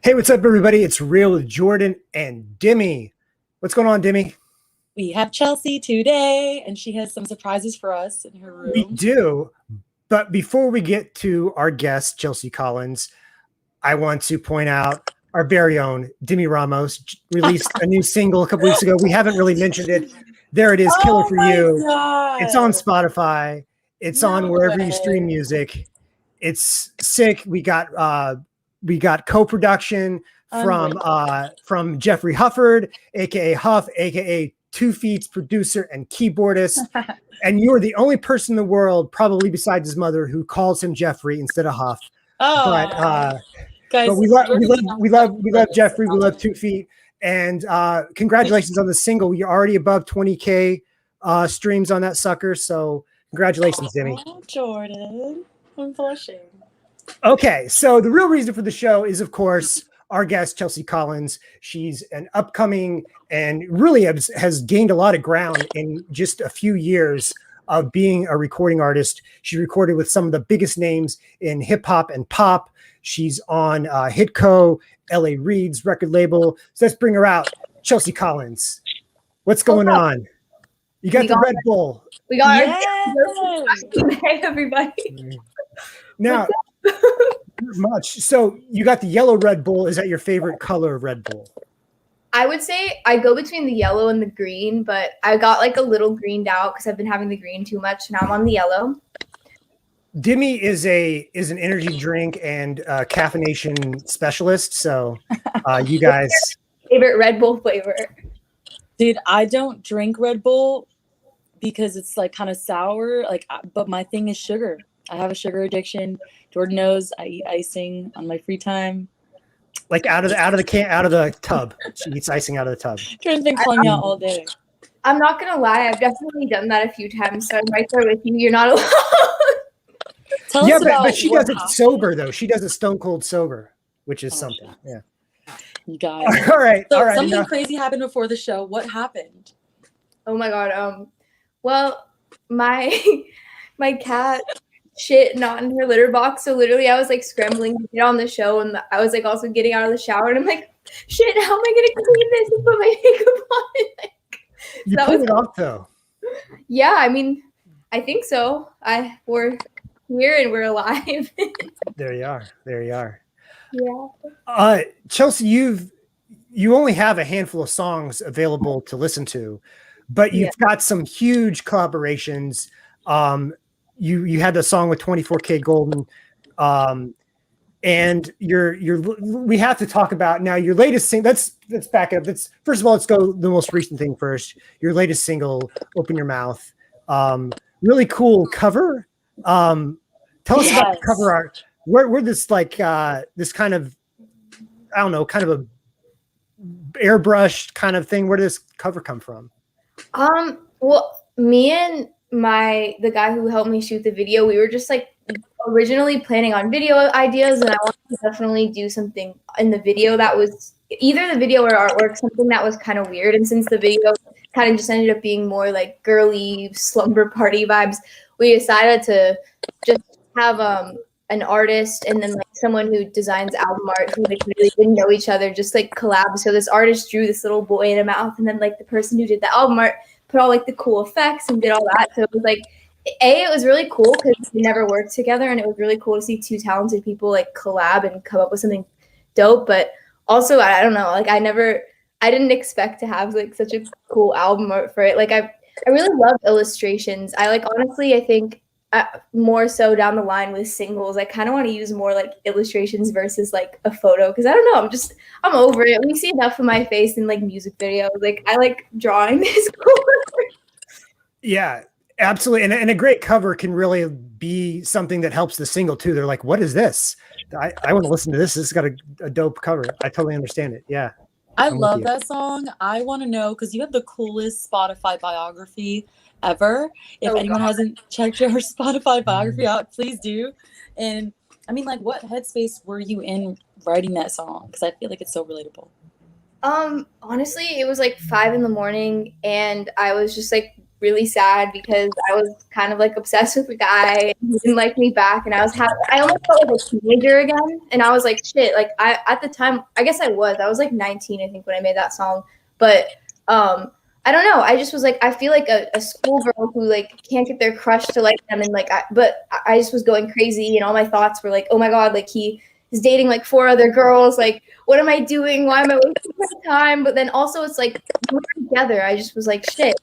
Hey, what's up, everybody? It's Real with Jordan and Demi. What's going on, Demi? We have Chelsea today, and she has some surprises for us in her room. We do, but before we get to our guest, Chelsea Collins, I want to point out our very own Demi Ramos released a new single a couple weeks ago. We haven't really mentioned it. There it is, Killer for You. God. It's on Spotify. It's on wherever you stream music. It's sick. We got co-production from Jeffrey Hufford, aka Huff, aka 2 Feet's producer and keyboardist. And you're the only person in the world, probably besides his mother, who calls him Jeffrey instead of Huff. Guys, but we love Jeffrey. We love 2 Feet. And congratulations on the single. You're already above 20K streams on that sucker. So congratulations, Demi. Oh, Jordan. I'm blushing. Okay, so the real reason for the show is, of course, our guest, Chelsea Collins. She's an upcoming and really has gained a lot of ground in just a few years of being a recording artist. She recorded with some of the biggest names in hip hop and pop. She's on Hitco, LA Reid's record label. So let's bring her out. Chelsea Collins. What's going on? You got the Red Bull. We got Hey, everybody. Now, much. So you got the yellow Red Bull. Is that your favorite color of Red Bull? I would say I go between the yellow and the green, but I got like a little greened out because I've been having the green too much. Now I'm on the yellow. Demi is an energy drink and caffeination specialist. So you guys Favorite Red Bull flavor. dude, I don't drink Red Bull because it's like kind of sour. But my thing is sugar. I have a sugar addiction. Jordan knows I eat icing on my free time. Like out of the tub. She eats icing out of the tub. Jordan's been calling me out all day. I'm not gonna lie, I've definitely done that a few times. So I'm right there with you. You're not alone. Tell us about but she what does it happened. sober though. She does it stone cold sober, which is something. Yeah. You guys. All right. So something crazy happened before the show. What happened? Oh my god. Well, my cat shit not in her litter box. So literally I was like scrambling to get on the show, and I was like also getting out of the shower, and I'm like, shit, how am I gonna clean this and put my makeup on it? You pulled it off though. Yeah, I mean, I think so. We're here and we're alive. There you are. Yeah. Chelsea, you only have a handful of songs available to listen to, but you've got some huge collaborations. You had the song with 24K Golden, and we have to talk about now your latest single. Let's back up. First of all, let's go the most recent thing first. Your latest single, "Open Your Mouth," really cool cover. Tell us about the cover art. Where this this kind of, I don't know, kind of a airbrushed kind of thing. Where did this cover come from? Well, me and the guy who helped me shoot the video, we were just like originally planning on video ideas, and I wanted to definitely do something in the video that was either the video or artwork, something that was kind of weird. And since the video kind of just ended up being more like girly slumber party vibes, we decided to just have an artist and then like someone who designs album art who like really didn't know each other just like collab. So this artist drew this little boy in a mouth, and then like the person who did the album art put all like the cool effects and did all that. So it was like, it was really cool because we never worked together, and it was really cool to see two talented people like collab and come up with something dope. But also, I don't know, like I didn't expect to have like such a cool album art for it. Like I really love illustrations. I think more so down the line with singles, I kind of want to use more like illustrations versus like a photo, because I don't know, I'm over it. We see enough of my face in like music videos. Like I like drawing this. Yeah, absolutely. And a great cover can really be something that helps the single too. They're like, what is this? I want to listen to this. This has got a dope cover. I totally understand it. Yeah. I love that song. I want to know, because you have the coolest Spotify biography ever. If anyone hasn't checked your Spotify biography out, please do. And I mean, like, what headspace were you in writing that song? Because I feel like it's so relatable. Honestly, it was like 5 a.m, and I was just like really sad because I was kind of like obsessed with the guy. He didn't like me back, and I almost felt like a teenager again. And I was like, shit. Like at the time, I guess I was like 19, I think, when I made that song. But I don't know. I just was like, I feel like a schoolgirl who like can't get their crush to like them, and like, I just was going crazy, and all my thoughts were like, oh my god, like he is dating like 4 other girls. Like, what am I doing? Why am I wasting my time? But then also, it's like we were together. I just was like, shit.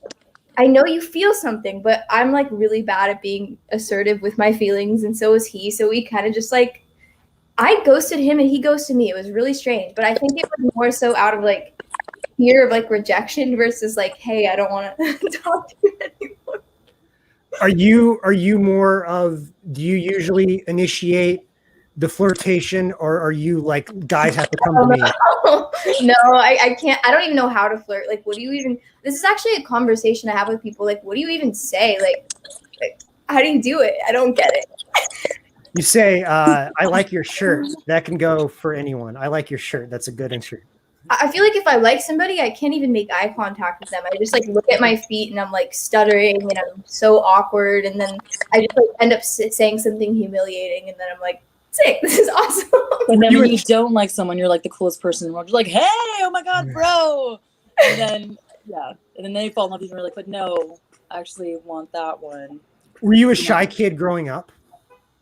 I know you feel something, but I'm like really bad at being assertive with my feelings, and so was he. So we kind of just like, I ghosted him and he ghosted me. It was really strange, but I think it was more so out of like fear of like rejection versus like, hey, I don't want to talk to you anymore. Are you more of, do you usually initiate the flirtation, or are you like, guys have to come to me? No, I can't. I don't even know how to flirt. Like, what do you even, this is actually a conversation I have with people. Like, what do you even say? Like how do you do it? I don't get it. You say, I like your shirt. That can go for anyone. I like your shirt. That's a good answer. I feel like if I like somebody, I can't even make eye contact with them. I just like look at my feet and I'm like stuttering and I'm so awkward. And then I just like end up saying something humiliating. And then I'm like, sick, this is awesome. And then when you don't like someone, you're like the coolest person in the world. You're like, hey, oh my God, bro. And then, yeah. And then they fall in love with you and you're like, but no, I actually want that one. Were you a shy kid growing up?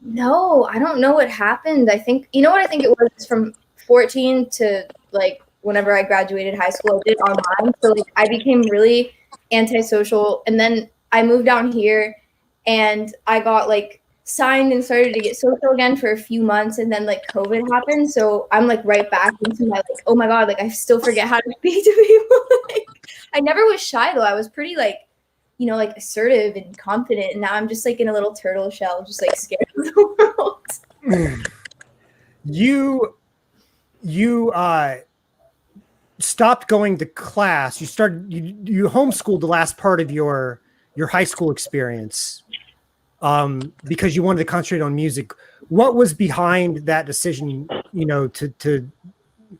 No, I don't know what happened. I think, you know what I think it was, from 14 to like whenever I graduated high school, I did online. So like I became really antisocial. And then I moved down here and I got like signed and started to get social again for a few months. And then like COVID happened. So I'm like right back into my like, oh my God, like I still forget how to speak to people. Like, I never was shy though. I was pretty like, you know, like assertive and confident. And now I'm just like in a little turtle shell, just like scared of the world. You stopped going to class. You homeschooled the last part of your high school experience because you wanted to concentrate on music. What was behind that decision, you know, to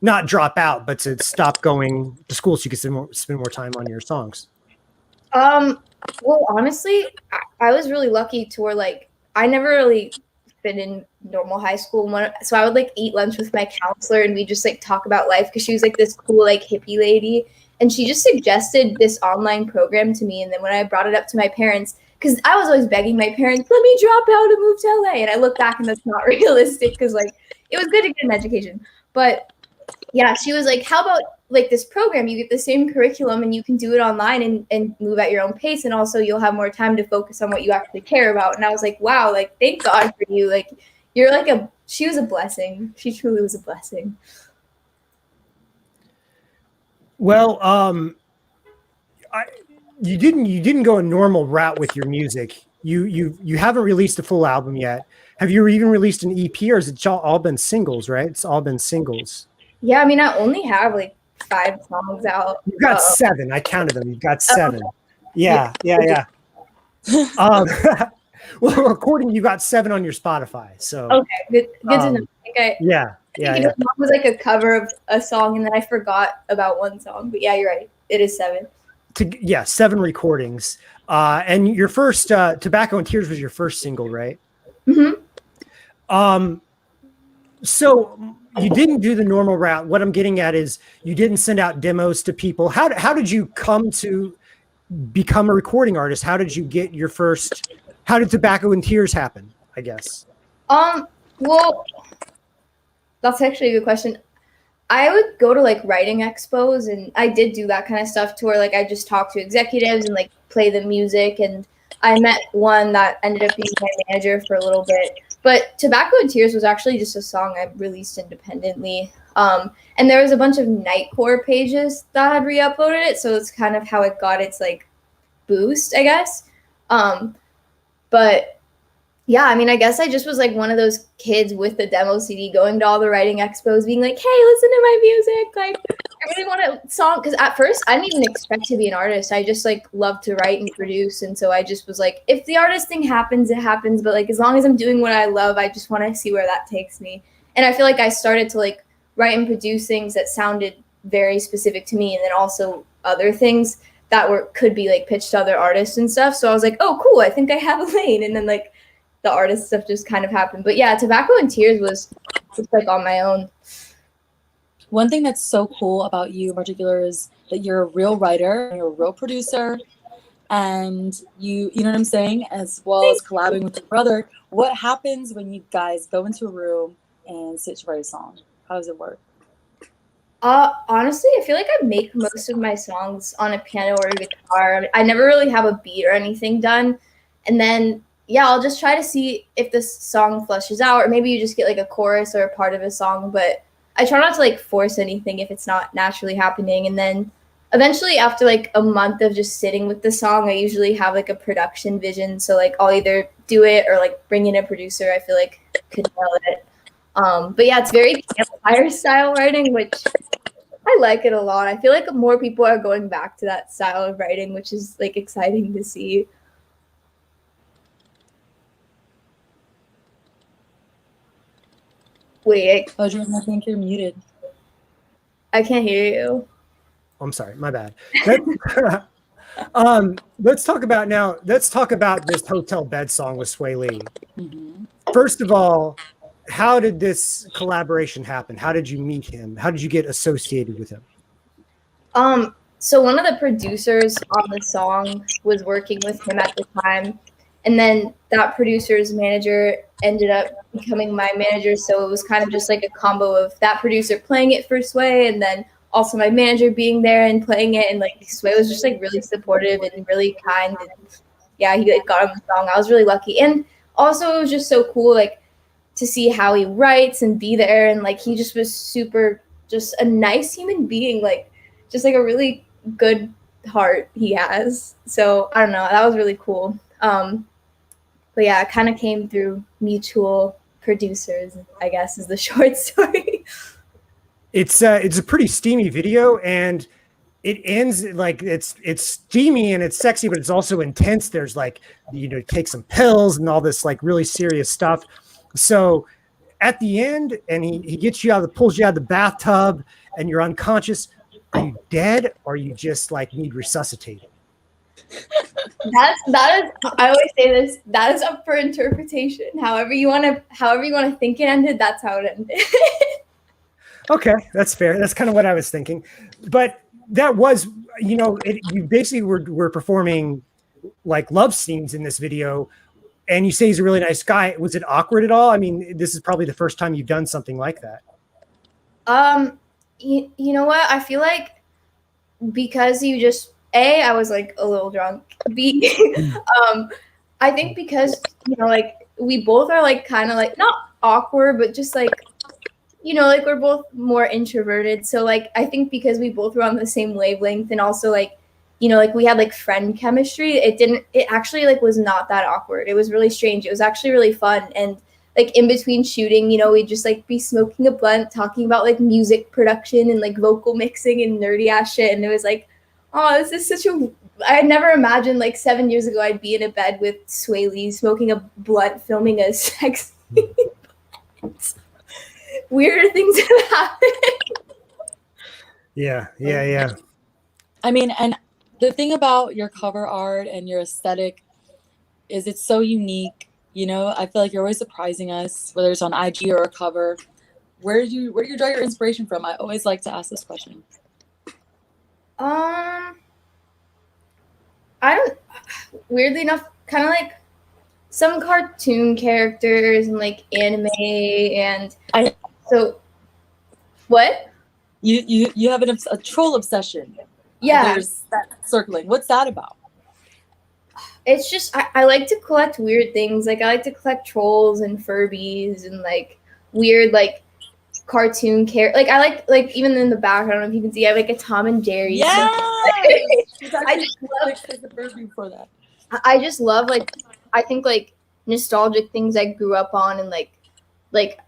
not drop out, but to stop going to school so you could spend more time on your songs? Well, honestly, I was really lucky to where like I never really fit in normal high school. So I would like eat lunch with my counselor and we just like talk about life because she was like this cool like hippie lady, and she just suggested this online program to me. And then when I brought it up to my parents, because I was always begging my parents, let me drop out and move to LA, and I look back and that's not realistic because like it was good to get an education, but yeah, she was like, how about like this program, you get the same curriculum and you can do it online and move at your own pace, and also you'll have more time to focus on what you actually care about. And I was like, wow, like thank God for you, like you're like she was a blessing. She truly was a blessing. Well, you didn't go a normal route with your music. You haven't released a full album yet. Have you even released an EP, or has it all been singles? Right, it's all been singles. Yeah, I mean, I only have like 5 songs out. You've got 7. I counted them. You've got 7. Yeah. Well, according, you got 7 on your Spotify. So okay, good to know. Yeah. It was like a cover of a song, and then I forgot about one song. But yeah, you're right. It is 7. 7 recordings. And your first "Tobacco and Tears" was your first single, right? Mm-hmm. So you didn't do the normal route. What I'm getting at is you didn't send out demos to people. How did you come to become a recording artist? How did you get your first? How did "Tobacco and Tears" happen? I guess. Well, that's actually a good question. I would go to like writing expos, and I did do that kind of stuff to where like I just talked to executives and like play the music. And I met one that ended up being my manager for a little bit. But "Tobacco and Tears" was actually just a song I released independently. And there was a bunch of Nightcore pages that had re-uploaded it, so it's kind of how it got its like boost, I guess. But yeah, I mean, I guess I just was like one of those kids with the demo CD going to all the writing expos being like, hey, listen to my music. Like, I really want a song. Because at first, I didn't even expect to be an artist. I just like love to write and produce. And so I just was like, if the artist thing happens, it happens. But like, as long as I'm doing what I love, I just want to see where that takes me. And I feel like I started to like write and produce things that sounded very specific to me. And then also other things that could be like pitched to other artists and stuff. So I was like, oh, cool, I think I have a lane. And then like the artist stuff just kind of happened. But yeah, Tobacco and Tears was just like on my own. One thing that's so cool about you in particular is that you're a real writer, you're a real producer, and you know what I'm saying, as well as collabing with your brother. What happens when you guys go into a room and sit to write a song? How does it work? Honestly, I feel like I make most of my songs on a piano or a guitar. I never really have a beat or anything done. And then, yeah, I'll just try to see if this song flushes out, or maybe you just get like a chorus or a part of a song. But I try not to like force anything if it's not naturally happening. And then eventually, after like a month of just sitting with the song, I usually have like a production vision. So like I'll either do it or like bring in a producer I feel like could nail it. But yeah, it's very campfire style writing, which I like it a lot. I feel like more people are going back to that style of writing, which is like exciting to see. Wait, Jordan, I think you're muted. I can't hear you. I'm sorry, my bad. Let's talk about this hotel bed song with Swae Lee. Mm-hmm. First of all, how did this collaboration happen? How did you meet him? How did you get associated with him? So one of the producers on the song was working with him at the time, and then that producer's manager ended up becoming my manager. So it was kind of just like a combo of that producer playing it for Swae, and then also my manager being there and playing it. And like Swae was just like really supportive and really kind. And yeah, he like got on the song. I was really lucky. And also it was just so cool, like, to see how he writes and be there. And like, he just was super, just a nice human being, like just like a really good heart he has. So I don't know, that was really cool. But yeah, it kind of came through mutual producers, I guess, is the short story. It's a pretty steamy video, and it ends like it's steamy and it's sexy, but it's also intense. There's like, take some pills and all this like really serious stuff. So at the end, and he gets you pulls you out of the bathtub, and you're unconscious. Are you dead, or you just like need resuscitating? That is, I always say this, that is up for interpretation. However you want to think it ended, that's how it ended. Okay, that's fair. That's kind of what I was thinking. But that was, you basically were performing like love scenes in this video, and you say he's a really nice guy. Was it awkward at all? I mean, this is probably the first time you've done something like that. You know what? I feel like because I was like a little drunk. B, I think because, like we both are like kind of like not awkward, but just like, like we're both more introverted. So like, I think because we both were on the same wavelength, and also like, like we had like friend chemistry, it actually like was not that awkward. It was really strange. It was actually really fun. And like in between shooting, we'd just like be smoking a blunt, talking about like music production and like vocal mixing and nerdy ass shit. And it was like, oh, this is I had never imagined like 7 years ago I'd be in a bed with Swae Lee smoking a blunt, filming a sex. Weirder things have happened. Yeah. I mean, and the thing about your cover art and your aesthetic is it's so unique. I feel like you're always surprising us, whether it's on IG or a cover. Where do you draw your inspiration from? I always like to ask this question. I don't, weirdly enough, kind of like some cartoon characters and like anime, and so what? You have a troll obsession. Yeah. There's that circling. What's that about? It's just I like to collect weird things. Like I like to collect trolls and Furbies and like weird like cartoon character. Like I like even in the back, I don't know if you can see, I have like a Tom and Jerry. Yeah. I just love like, I think like nostalgic things I grew up on, and like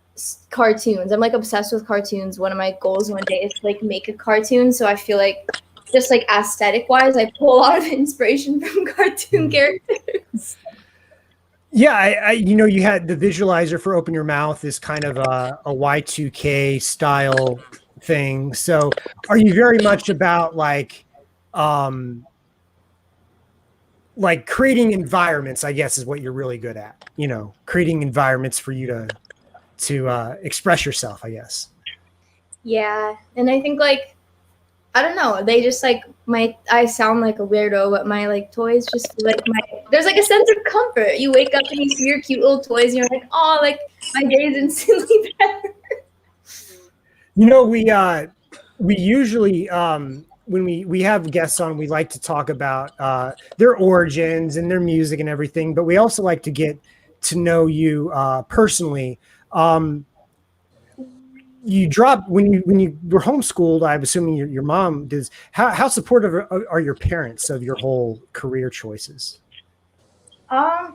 cartoons. I'm like obsessed with cartoons. One of my goals one day is to like make a cartoon. So I feel like just like aesthetic wise, I pull a lot of inspiration from cartoon characters. Yeah, you had the visualizer for Open Your Mouth is kind of a Y2K style thing. So are you very much about like like creating environments, I guess, is what you're really good at. You know, creating environments for you to express yourself, I guess. Yeah, and I think like I don't know, they just like I sound like a weirdo, but my like toys just feel like there's like a sense of comfort. You wake up and you see your cute little toys and you're like, oh, like my day is instantly better. You know, we usually when we have guests on, we like to talk about their origins and their music and everything, but we also like to get to know you personally. You dropped when you were homeschooled. I'm assuming your mom does. How supportive are your parents of your whole career choices? I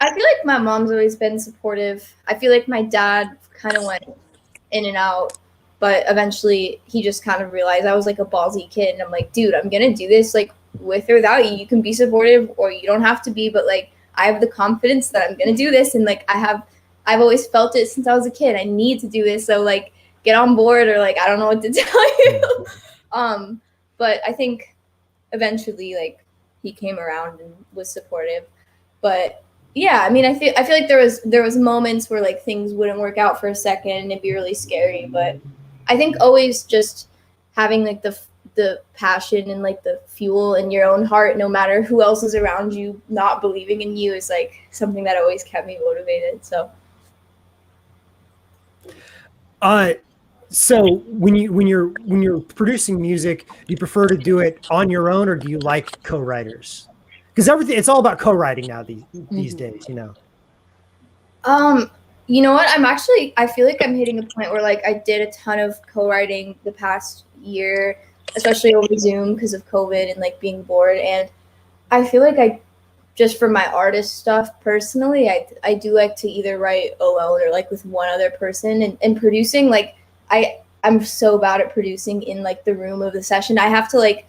feel like my mom's always been supportive. I feel like my dad kind of went in and out, but eventually he just kind of realized I was like a ballsy kid, and I'm like, dude, I'm gonna do this like with or without you. You can be supportive or you don't have to be, but like I have the confidence that I'm gonna do this, and like I've always felt it since I was a kid. I need to do this, so like get on board, or like I don't know what to tell you. But I think eventually like he came around and was supportive. But yeah, I mean, I feel like there was moments where like things wouldn't work out for a second and it'd be really scary. But I think always just having like the passion and like the fuel in your own heart, no matter who else is around you not believing in you, is like something that always kept me motivated. So when you're producing music, do you prefer to do it on your own, or do you like co-writers? Because it's all about co-writing now these days, you know. You know what? I feel like I'm hitting a point where like I did a ton of co-writing the past year, especially over Zoom because of COVID and like being bored. And I feel like just for my artist stuff personally, I do like to either write alone or like with one other person, and producing. Like I'm so bad at producing in like the room of the session. I have to like,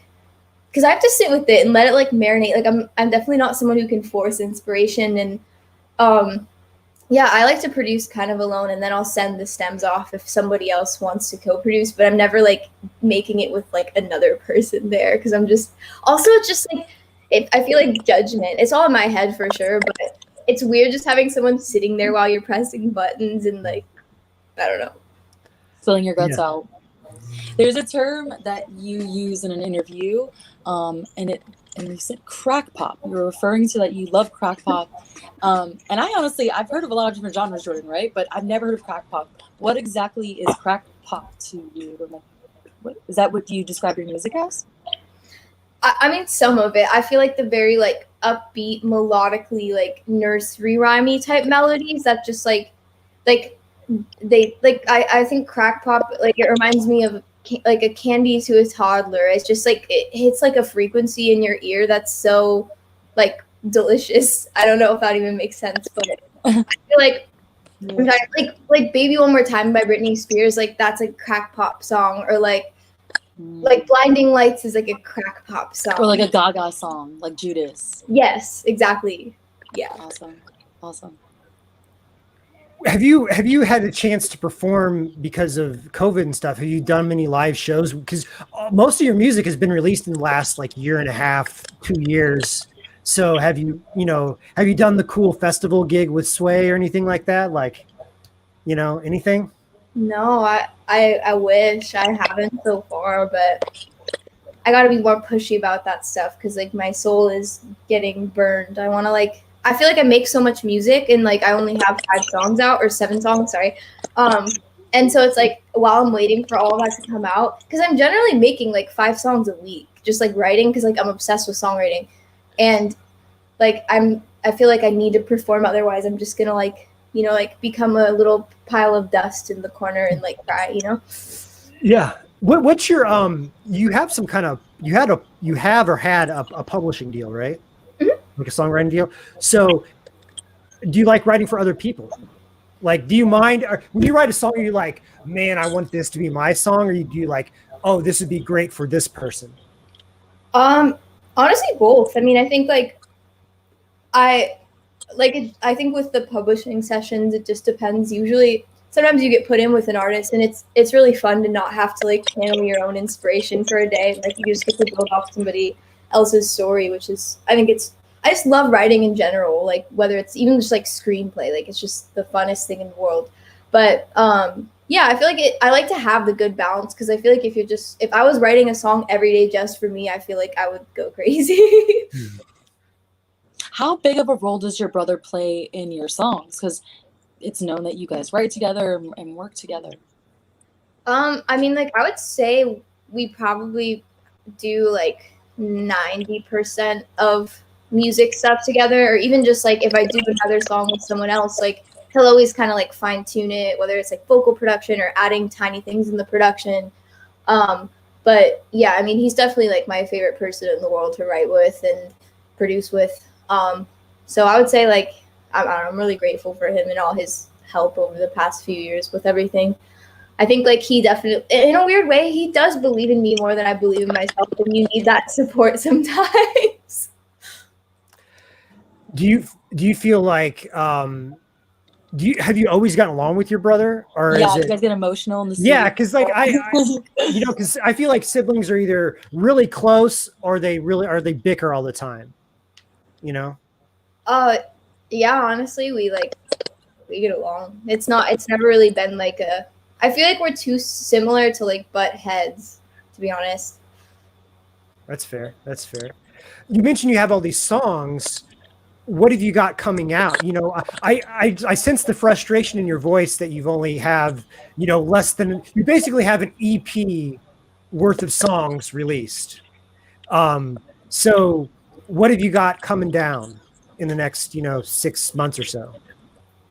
because I have to sit with it and let it like marinate. Like I'm definitely not someone who can force inspiration. And yeah, I like to produce kind of alone, and then I'll send the stems off if somebody else wants to co-produce, but I'm never like making it with like another person there, because I'm just also it's just like I feel like judgment. It's all in my head for sure, but it's weird just having someone sitting there while you're pressing buttons and like I don't know. Filling your guts out. There's a term that you use in an interview, and you said crack pop. You were referring to that you love crack pop. And I've heard of a lot of different genres, Jordan, right? But I've never heard of crack pop. What exactly is crack pop to you? Is that what you describe your music as? I mean, some of it. I feel like the very like upbeat, melodically like nursery rhymey type melodies that just like they like I think crack pop, like it reminds me of like a candy to a toddler. It's just like it hits like a frequency in your ear that's so like delicious. I don't know if that even makes sense, but I feel like like Baby One More Time by Britney Spears, like that's a crack pop song, or like Blinding Lights is like a crack pop song, or like a Gaga song, like Judas. Yes, exactly. Yeah. Awesome. Have you had a chance to perform because of COVID and stuff? Have you done many live shows? Because most of your music has been released in the last like year and a half, 2 years. So have you done the cool festival gig with Swae or anything like that? Like, anything? No, I wish. I haven't so far, but I gotta be more pushy about that stuff because like my soul is getting burned. I feel like I make so much music and like I only have 5 songs out, or 7 songs, sorry. And so it's like while I'm waiting for all of that to come out, because I'm generally making like 5 songs a week, just like writing, because like I'm obsessed with songwriting, and like I feel like I need to perform, otherwise I'm just gonna like become a little pile of dust in the corner and like cry, Yeah. What's your you have some kind of you have or had a publishing deal, right? Like a songwriting deal. So do you like writing for other people? Like, do you mind, or when you write a song, are you like, man, I want this to be my song? Or do you like, oh, this would be great for this person? Honestly, both. I mean, I think I think with the publishing sessions, it just depends. Usually, sometimes you get put in with an artist, and it's really fun to not have to like channel your own inspiration for a day. Like you just get to build off somebody else's story, which is, I think it's I just love writing in general, like whether it's even just like screenplay, like it's just the funnest thing in the world. But yeah, I feel like I like to have the good balance, because I feel like if I was writing a song every day just for me, I feel like I would go crazy. How big of a role does your brother play in your songs? Because it's known that you guys write together and work together. I mean, like I would say we probably do like 90% of music stuff together, or even just like if I do another song with someone else, like he'll always kind of like fine tune it, whether it's like vocal production or adding tiny things in the production. But yeah, I mean, he's definitely like my favorite person in the world to write with and produce with. So I would say like I'm really grateful for him and all his help over the past few years with everything. I think like he definitely, in a weird way, he does believe in me more than I believe in myself, and you need that support sometimes. Do you feel like have you always gotten along with your brother, or Yeah, is you it? guys get emotional in the Yeah, studio. because like I because I feel like siblings are either really close or they bicker all the time. You know. Yeah, honestly, we get along. It's never really been like I feel like we're too similar to like butt heads, to be honest. That's fair. That's fair. You mentioned you have all these songs. What have you got coming out? You know, I sense the frustration in your voice that you've only have, you know, you basically have an EP worth of songs released. So what have you got coming down in the next, 6 months or so?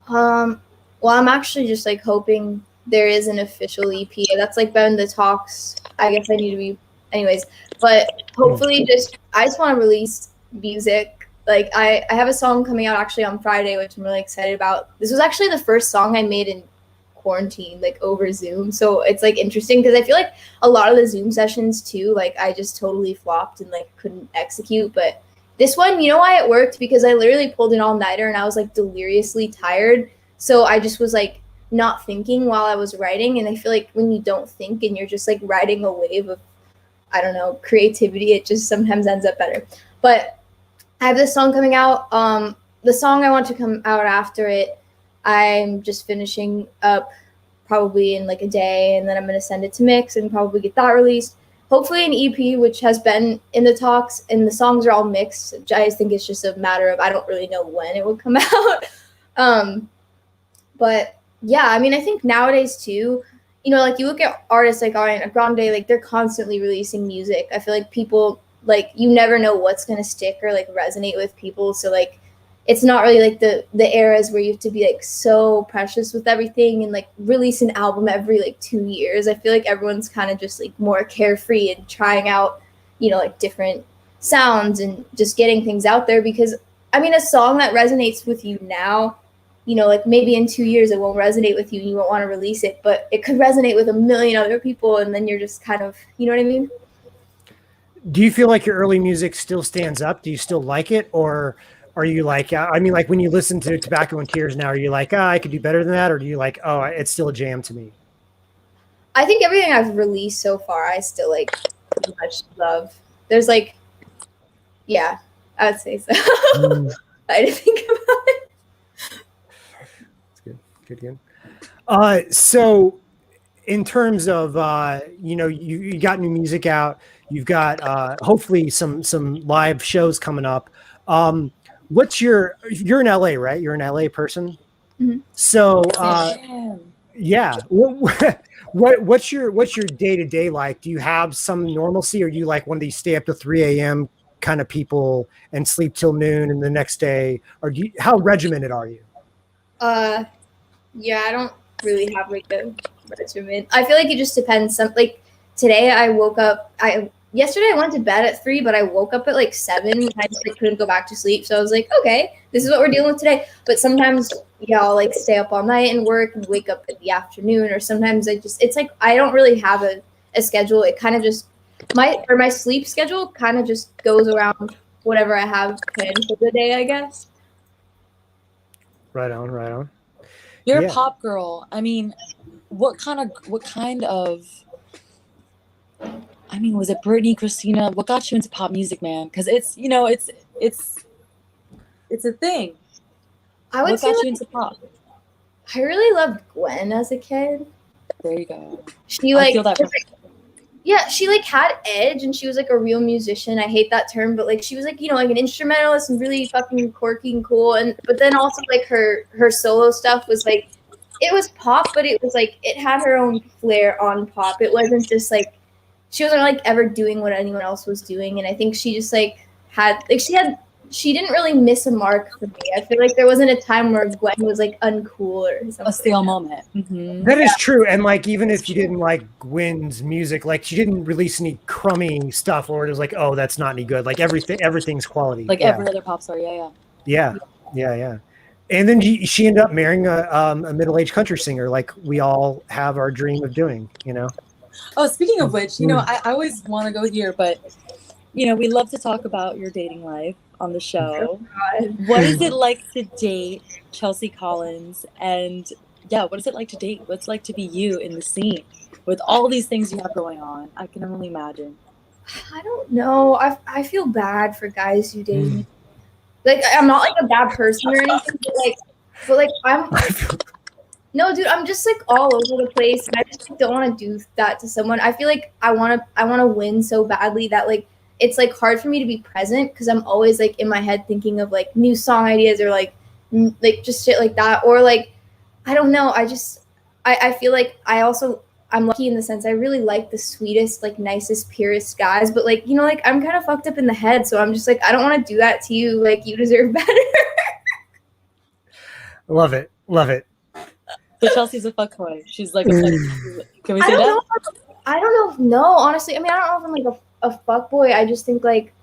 Well, I'm actually just like hoping there is an official EP. That's like been the talks. I guess I need to be, anyways. But hopefully, I just want to release music. Like I have a song coming out actually on Friday, which I'm really excited about. This was actually the first song I made in quarantine, like over Zoom. So it's like interesting because I feel like a lot of the Zoom sessions too, like I just totally flopped and like couldn't execute. But this one, you know why it worked? Because I literally pulled an all-nighter and I was like deliriously tired. So I just was like not thinking while I was writing. And I feel like when you don't think and you're just like riding a wave of, I don't know, creativity, it just sometimes ends up better. But I have this song coming out. The song I want to come out after it, I'm just finishing up probably in like a day, and then I'm going to send it to mix and probably get that released. Hopefully an EP, which has been in the talks, and the songs are all mixed. I think it's just a matter of, I don't really know when it will come out. But yeah, I mean, I think nowadays too, you know, like you look at artists like Ariana Grande, like they're constantly releasing music. I feel like people, like, you never know what's going to stick or like resonate with people. So like, it's not really like the eras where you have to be like so precious with everything and like release an album every like 2 years. I feel like everyone's kind of just like more carefree and trying out, you know, like different sounds and just getting things out there. Because I mean, a song that resonates with you now, you know, like maybe in 2 years it won't resonate with you and you won't want to release it, but it could resonate with a million other people, and then you're just kind of, you know what I mean? Do you feel like your early music still stands up? Do you still like it? Or are you like, I mean, like when you listen to Tobacco and Tears now, are you like, I could do better than that? Or do you like, oh, it's still a jam to me? I think everything I've released so far, I still like pretty much love. There's like, yeah, I would say so. I didn't think about it. Good. So in terms of, you know, you got new music out, you've got hopefully some live shows coming up. You're in LA, right? You're an LA person. Mm-hmm. So yeah. What's your day-to-day like? Do you have some normalcy, or do you like one of these stay up to 3 a.m. kind of people and sleep till noon and the next day? Or how regimented are you? Yeah, I don't really have like a regimen. I feel like it just depends. Like today I woke up, yesterday I went to bed at 3, but I woke up at like 7 and I just like couldn't go back to sleep. So I was like, okay, this is what we're dealing with today. But sometimes, yeah, I'll like stay up all night and work and wake up in the afternoon, or sometimes it's like I don't really have a schedule. It kind of just my sleep schedule kind of just goes around whatever I have planned for the day, I guess. Right on. You're a pop girl. I mean, what kind of I mean, was it Britney, Christina? What got you into pop music, man? Because it's, you know, it's It's a thing. I would What say got like, you into pop? I really loved Gwen as a kid. There you go. She I like feel that. yeah, she like had edge and she was like a real musician. I hate that term, but like she was like, you know, like an instrumentalist and really fucking quirky and cool. And but then also like her solo stuff was like it was pop, but it was like it had her own flair on pop. It wasn't just like she wasn't like ever doing what anyone else was doing. And I think she just like had like she didn't really miss a mark for me. I feel like there wasn't a time where Gwen was like uncool or something. A stale moment. Mm-hmm. That is true. And like, even if you didn't like Gwen's music, like she didn't release any crummy stuff or it was like, oh, that's not any good. Like everything's quality. Like every other pop star. Yeah. And then she ended up marrying a middle-aged country singer, like we all have our dream of doing, you know? Oh, speaking of which, you know, I always want to go here, but you know, we love to talk about your dating life on the show. What is it like to date Chelsea Collins? And yeah, what is it like to date? What's it like to be you in the scene with all these things you have going on? I can only imagine. I don't know. I feel bad for guys who date me. Like I'm not like a bad person or anything, but like I'm no, dude. I'm just like all over the place, and I just like, don't want to do that to someone. I feel like I want to win so badly that like it's like hard for me to be present because I'm always like in my head thinking of like new song ideas or like just shit like that or like I don't know. I feel like I'm lucky in the sense I really like the sweetest, like nicest, purest guys, but like, you know, like I'm kind of fucked up in the head. So I'm just like, I don't want to do that to you. Like you deserve better. Love it. So Chelsea's a fuckboy. She's like, can we say that? I don't know. No, honestly. I mean, I don't know if I'm like a fuckboy. I just think like,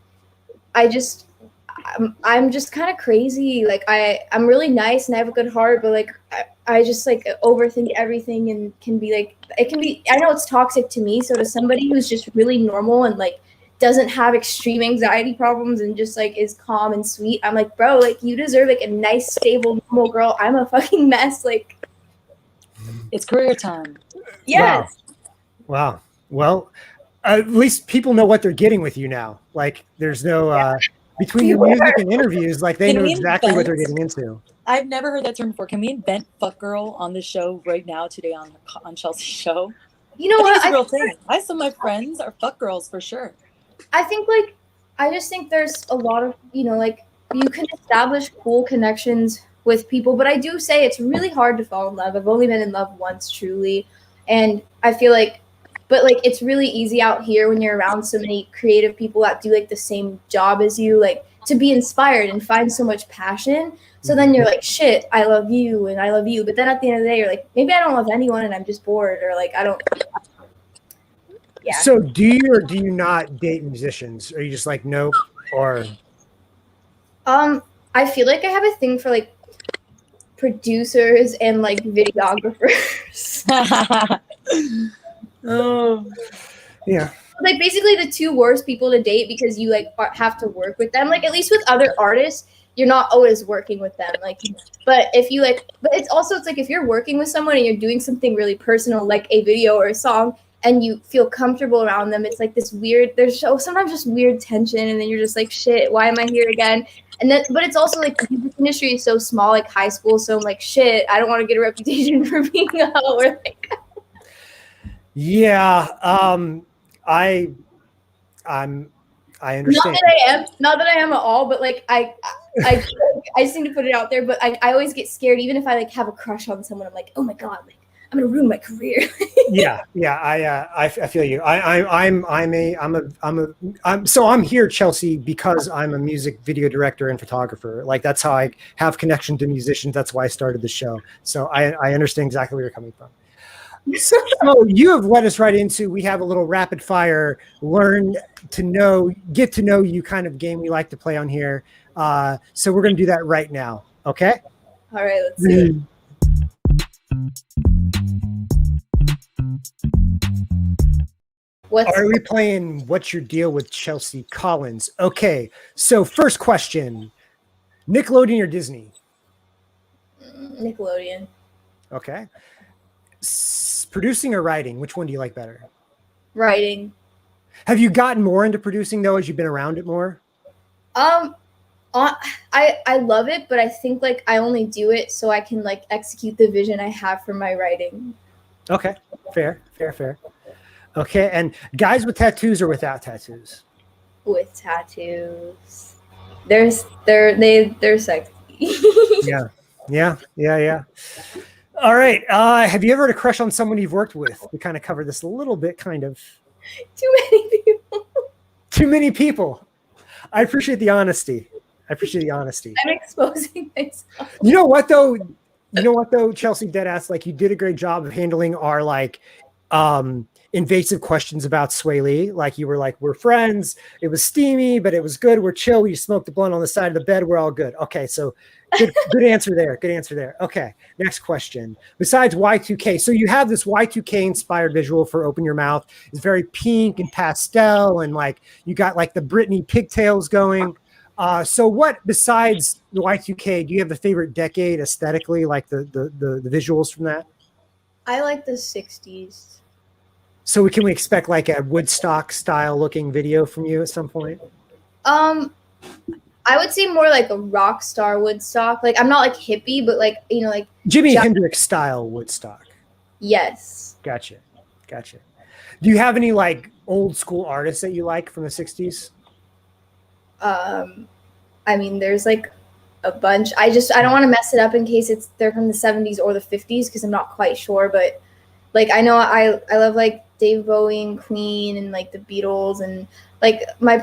I'm just kind of crazy. Like I'm really nice and I have a good heart, but like I just like overthink everything and can be like it can be. I know it's toxic to me. So to somebody who's just really normal and like doesn't have extreme anxiety problems and just like is calm and sweet, I'm like, bro, like you deserve like a nice, stable, normal girl. I'm a fucking mess. Like it's career time. Yes. Wow. Well, at least people know what they're getting with you now. Like there's no between your music and interviews, like they know exactly what they're getting into. I've never heard that term before. Can we invent fuck girl on the show right now today on Chelsea's show? You know what? It's a real thing. Some of my friends are fuck girls for sure. I think like I just think there's a lot of, you know, like you can establish cool connections with people, but I do say it's really hard to fall in love. I've only been in love once truly, and I feel like but like it's really easy out here when you're around so many creative people that do like the same job as you, like to be inspired and find so much passion. So then you're like, shit, I love you and I love you. But then at the end of the day, you're like, maybe I don't love anyone and I'm just bored or like I don't. Yeah. So do you or do you not date musicians? Are you just like nope or? I feel like I have a thing for like producers and like videographers. Oh, yeah. Like basically the two worst people to date because you like have to work with them. Like at least with other artists, you're not always working with them. Like, but if you like, but it's like if you're working with someone and you're doing something really personal, like a video or a song, and you feel comfortable around them, it's like this weird. There's sometimes just weird tension, and then you're just like, shit, why am I here again? And then, but it's also like the music industry is so small, like high school. So I'm like, shit, I don't want to get a reputation for being a hoe or like. Yeah, I understand. Not that I am at all, but like I just need to put it out there. But I always get scared, even if I like have a crush on someone. I'm like, oh my god, like I'm gonna ruin my career. yeah. I feel you. I'm here, Chelsea, because I'm a music video director and photographer. Like that's how I have connection to musicians. That's why I started the show. So I understand exactly where you're coming from. So you have led us right into, we have a little rapid fire, get to know you kind of game we like to play on here. So we're going to do that right now. Okay. All right, let's see. Are we playing What's Your Deal with Chelsea Collins? Okay. So first question, Nickelodeon or Disney? Nickelodeon. Okay. Producing or writing, which one do you like better? Writing. Have you gotten more into producing though as you've been around it more? I love it, but I think like I only do it so I can like execute the vision I have for my writing. Okay, fair. Okay, and guys with tattoos or without tattoos? With tattoos, they're sexy. Yeah. All right. Have you ever had a crush on someone you've worked with? We kind of covered this a little bit, kind of. Too many people. Too many people. I appreciate the honesty. I'm exposing myself. You know what though? Chelsea Deadass, like you did a great job of handling our like invasive questions about Swae Lee. Like you were like, we're friends. It was steamy, but it was good. We're chill. We smoked a blunt on the side of the bed. We're all good. Okay, so good answer there. Okay, next question. Besides Y2K, so you have this Y2K inspired visual for Open Your Mouth. It's very pink and pastel, and like you got like the Britney pigtails going. So what besides the Y2K, do you have a favorite decade aesthetically, like the visuals from that? I like the 60s. So can we expect like a Woodstock style looking video from you at some point? I would say more like a rock star Woodstock. Like I'm not like hippie, but like like Jimi Hendrix style Woodstock. Yes. Gotcha. Do you have any like old school artists that you like from the 60s? I mean, there's like a bunch. I don't want to mess it up in case they're from the 70s or the 50s because I'm not quite sure. But like I know I love like Dave Bowie and Queen and like the Beatles and like my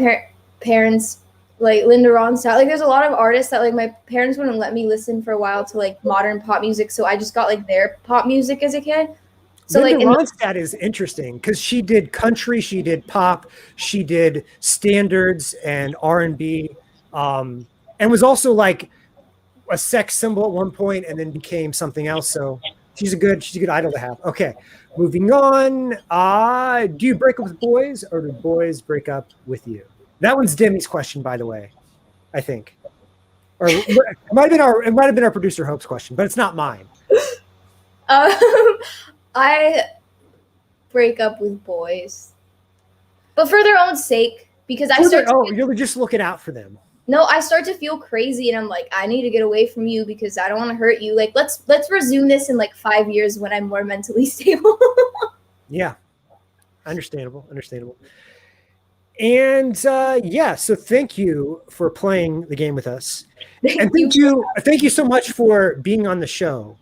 parents like Linda Ronstadt. Like there's a lot of artists that like my parents wouldn't let me listen for a while to like modern pop music, so I just got like their pop music as a kid. So Linda like Ronstadt is interesting because she did country, she did pop, she did standards and R&B, and was also like a sex symbol at one point and then became something else. So she's a good idol to have. Okay, moving on. Do you break up with boys or do boys break up with you? That one's Demi's question, by the way, I think. Or it might have been our producer Hope's question, but it's not mine. I break up with boys, but for their own sake, because you're just looking out for them. No, I start to feel crazy, and I'm like, I need to get away from you because I don't want to hurt you. Like, let's resume this in like 5 years when I'm more mentally stable. Yeah, understandable. And so thank you for playing the game with us, and thank you so much for being on the show.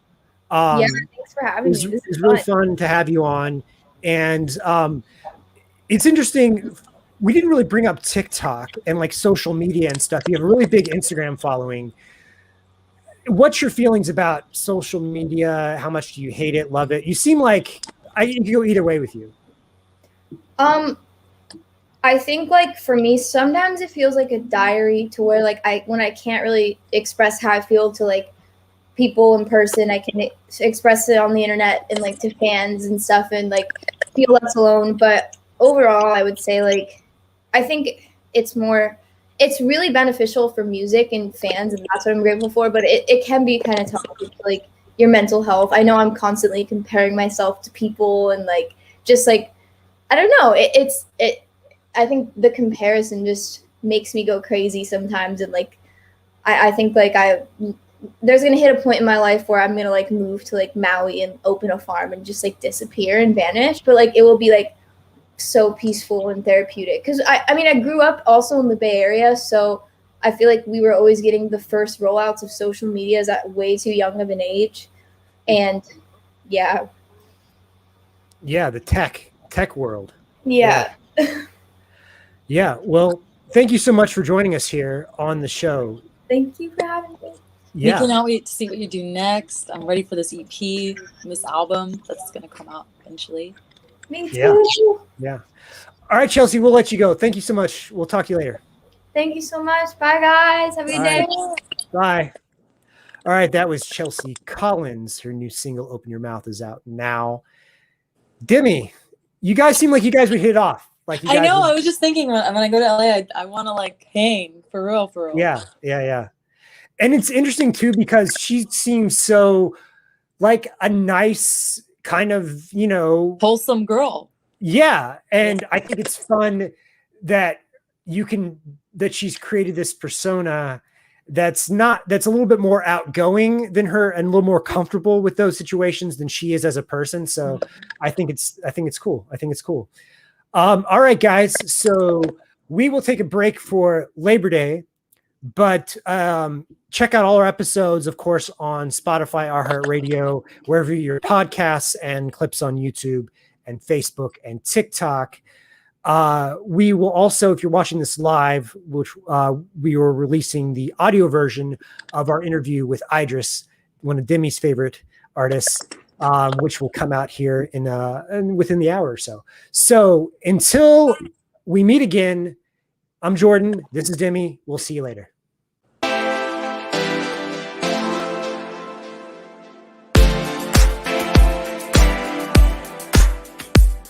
Thanks for having me. It was really fun to have you on, and it's interesting. We didn't really bring up TikTok and like social media and stuff. You have a really big Instagram following. What's your feelings about social media? How much do you hate it, love it? You seem like I can go either way with you. I think like for me, sometimes it feels like a diary to where like when I can't really express how I feel to like people in person, I can express it on the internet and like to fans and stuff and like feel less alone. But overall, I would say like I think it's really beneficial for music and fans, and that's what I'm grateful for. But it can be kind of tough with like your mental health. I know I'm constantly comparing myself to people and like just like I don't know. I think the comparison just makes me go crazy sometimes, and like I think like there's gonna hit a point in my life where I'm gonna like move to like Maui and open a farm and just like disappear and vanish. But like it will be like so peaceful and therapeutic because I mean I grew up also in the Bay Area, so I feel like we were always getting the first rollouts of social medias at way too young of an age, and the tech world. Well, thank you so much for joining us here on the show. Thank you for having me. We cannot wait to see what you do next. I'm ready for this EP, this album that's going to come out eventually. Me too. Yeah. All right, Chelsea, we'll let you go. Thank you so much. We'll talk to you later. Thank you so much. Bye, guys. Have a good day. Bye. All right, that was Chelsea Collins. Her new single, Open Your Mouth, is out now. Demi, you guys seem like you guys would hit it off. Like I know. I was just thinking when I go to LA, I want to like hang for real. Yeah. And it's interesting too because she seems so like a nice kind of, wholesome girl. Yeah, and I think it's fun that she's created this persona that's a little bit more outgoing than her and a little more comfortable with those situations than she is as a person. So I think it's cool. I think it's cool. All right, guys. So we will take a break for Labor Day, but check out all our episodes, of course, on Spotify, iHeartRadio, wherever your podcasts, and clips on YouTube and Facebook and TikTok. We will also, if you're watching this live, which we are releasing the audio version of our interview with Idris, one of Demi's favorite artists, which will come out here in within the hour or so. So until we meet again, I'm Jordan. This is Demi. We'll see you later.